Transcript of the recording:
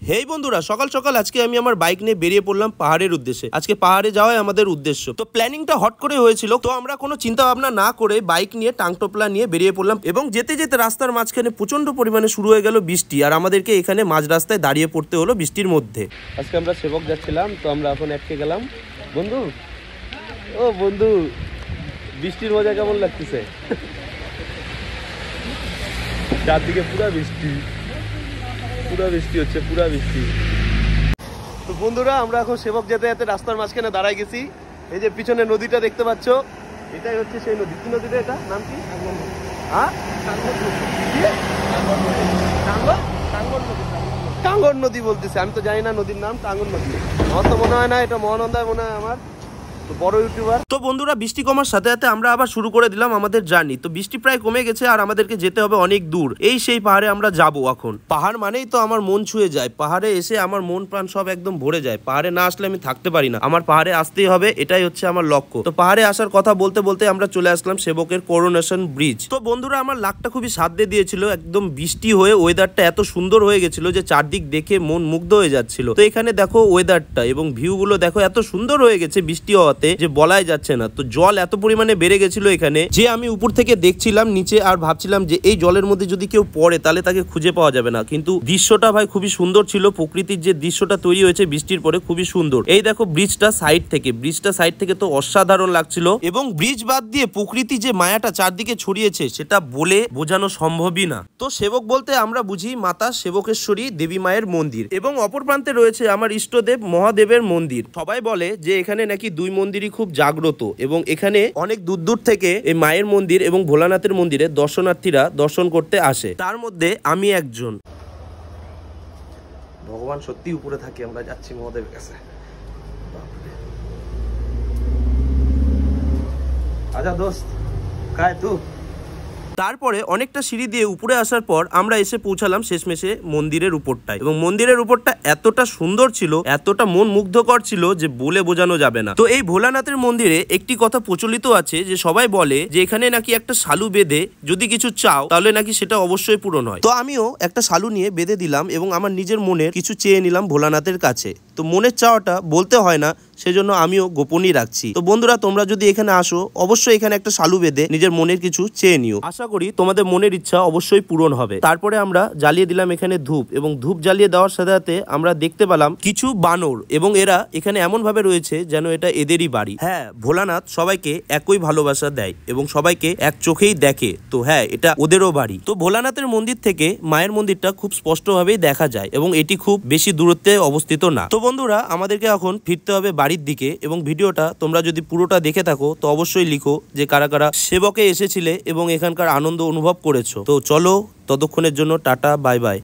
হেই বন্ধুরা, সকাল সকাল আজকে আমি আমার বাইক নিয়ে বেরিয়ে পড়লাম পাহাড়ের উদ্দেশ্যে। আজকে পাহাড়ে যাওয়াই আমাদের উদ্দেশ্য। তো প্ল্যানিংটা হট করে হয়েছিল, তো আমরা কোনো চিন্তা ভাবনা না করে বাইক নিয়ে টাংটোপলা নিয়ে বেরিয়ে পড়লাম। এবং যেতে যেতে রাস্তার মাঝখানে প্রচন্ড পরিমাণে শুরু হয়ে গেল বৃষ্টি, আর আমাদেরকে এখানে মাঝ রাস্তায় দাঁড়িয়ে পড়তে হলো বৃষ্টির মধ্যে। আজকে আমরা সেবক যাচ্ছিলাম, তো আমরা এখন আটকে গেলাম। বন্ধু, ও বন্ধু, বৃষ্টির মজা কেমন লাগতেছে? চারদিকে পুরা বৃষ্টি, পুরা বৃষ্টি হচ্ছে, পুরা বৃষ্টি। তো বন্ধুরা, আমরা এখন সেবক যেতে যেতে রাস্তার মাঝখানে দাঁড়ায় গেছি। এই যে পিছনে নদীটা দেখতে পাচ্ছ, এটাই হচ্ছে সেই নদী। কি নদীটা? এটা নাম কি? হ্যাঁ, টাঙ্গর নদী বলতেছে। আমি তো জানি না নদীর নাম টাঙ্গর নদী। আমার তো মনে হয় না, এটা মহানন্দায় মনে হয় আমার বড় ইউটিউবার। তো বন্ধুরা, বৃষ্টি কমার সাথে সাথে আমরা আবার শুরু করে দিলাম আমাদের জার্নি। তো বৃষ্টি প্রায় কমে গেছে আর আমাদেরকে যেতে হবে অনেক দূর। এই সেই পাহাড়ে আমরা যাব এখন। পাহাড় মানেই তো আমার মন ছুঁয়ে যায়। পাহাড়ে এসে আমার মন প্রাণ সব একদম ভরে যায়। পাহাড়ে না আসলে আমি থাকতে পারি না। আমার পাহাড়ে আসতেই হবে, এটাই হচ্ছে আমার লক্ষ্য। তো পাহাড়ে আসার কথা বলতে বলতে আমরা চলে আসলাম সেবকের করোনেশন ব্রিজ। তো বন্ধুরা, আমার লাকটা খুবই সাথ দিয়ে দিয়েছিল। একদম বৃষ্টি হয়ে ওয়েদারটা এত সুন্দর হয়ে গেছিল যে চারদিক দেখে মন মুগ্ধ হয়ে যাচ্ছিল। তো এখানে দেখো ওয়েদারটা এবং ভিউ গুলো দেখো, এত সুন্দর হয়ে গেছে বৃষ্টি হওয়াতে যে বলাই যাচ্ছে না। তো জল এত পরিমাণে বেড়ে গেছিল এখানে যে আমি উপর থেকে দেখছিলাম নিচে আর ভাবছিলাম যে এই জলের মধ্যে যদি কেউ পড়ে তাহলে তাকে খুঁজে পাওয়া যাবে না। কিন্তু দৃশ্যটা ভাই খুবই সুন্দর ছিল। প্রকৃতির যে দৃশ্যটা তৈরি হয়েছে বৃষ্টির পরে খুবই সুন্দর। এই দেখো ব্রিজটা সাইড থেকে তো অসাধারণ লাগছিল। এবং ব্রিজ বাদ দিয়ে প্রকৃতি যে মায়াটা চারদিকে ছড়িয়েছে সেটা বলে বোঝানো সম্ভবই না। তো সেবক বলতে আমরা বুঝি মাতা সেবকেশ্বরী দেবী মায়ের মন্দির, এবং অপর প্রান্তে রয়েছে আমার ইষ্টদেব মহাদেবের মন্দির। সবাই বলে যে এখানে নাকি দুই মন্দিরই খুব জাগ্রত, এবং এখানে অনেক দূর দূর থেকে এই মায়ের মন্দির এবং ভোলানাথের মন্দিরে দর্শনার্থীরা দর্শন করতে আসে। তার মধ্যে আমি একজন। ভগবান সত্যি উপরে থাকে। আমরা যাচ্ছি মহাদেবের কাছে। আচ্ছা দোস্ত, কায় তু। তারপরে অনেকটা সিঁড়ি দিয়ে উপরে আসার পর আমরা এসে পৌঁছালাম শেষমেশে মন্দিরের উপরটায়। এবং মন্দিরের উপরটা এতটা সুন্দর ছিল, এতটা মন মুগ্ধকর ছিল যে বলে বোঝানো যাবে না। তো এই ভোলানাথের মন্দিরে একটি কথা প্রচলিত আছে যে সবাই বলে যে এখানে নাকি একটা শালু বেঁধে যদি কিছু চাও তাহলে নাকি সেটা অবশ্যই পূরণ হয়। তো আমিও একটা শালু নিয়ে বেঁধে দিলাম এবং আমার নিজের মনের কিছু চেয়ে নিলাম ভোলানাথের কাছে। তো মনের চাওয়াটা বলতে হয় না, সেজন্য আমিও গোপনই রাখছি। তো বন্ধুরা, তোমরা যদি এখানে আসো অবশ্যই এখানে একটা শালু বেঁধে নিজের মনের কিছু চেয়ে নিও। আশা করি তোমাদের মনের ইচ্ছা অবশ্যই পূরণ হবে। তারপরে আমরা জ্বালিয়ে দিলাম এখানে ধূপ, এবং ধূপ জ্বালিয়ে দেওয়ার সাথে সাথে আমরা দেখতে পেলাম কিছু বানর, এবং এরা এখানে এমন ভাবে রয়েছে যেন এটা এদেরই বাড়ি। হ্যাঁ, ভোলানাথ সবাইকে একই ভালোবাসা দেয় এবং সবাইকে এক চোখেই দেখে। তো হ্যাঁ, এটা ওদেরও বাড়ি। তো ভোলানাথের মন্দির থেকে মায়ের মন্দিরটা খুব স্পষ্টভাবেই দেখা যায়, এবং এটি খুব বেশি দূরত্বে অবস্থিত না। তো বন্ধুরা, আমাদেরকে এখন ফিরতে হবে বাড়ির দিকে। এবং ভিডিওটা তোমরা যদি পুরোটা দেখে থাকো তো অবশ্যই লিখো যে কারা কারা সেবকে এসেছিলে এবং এখানকার আনন্দ অনুভব করেছো। তো চলো, ততক্ষণের জন্য টাটা, বাই বাই।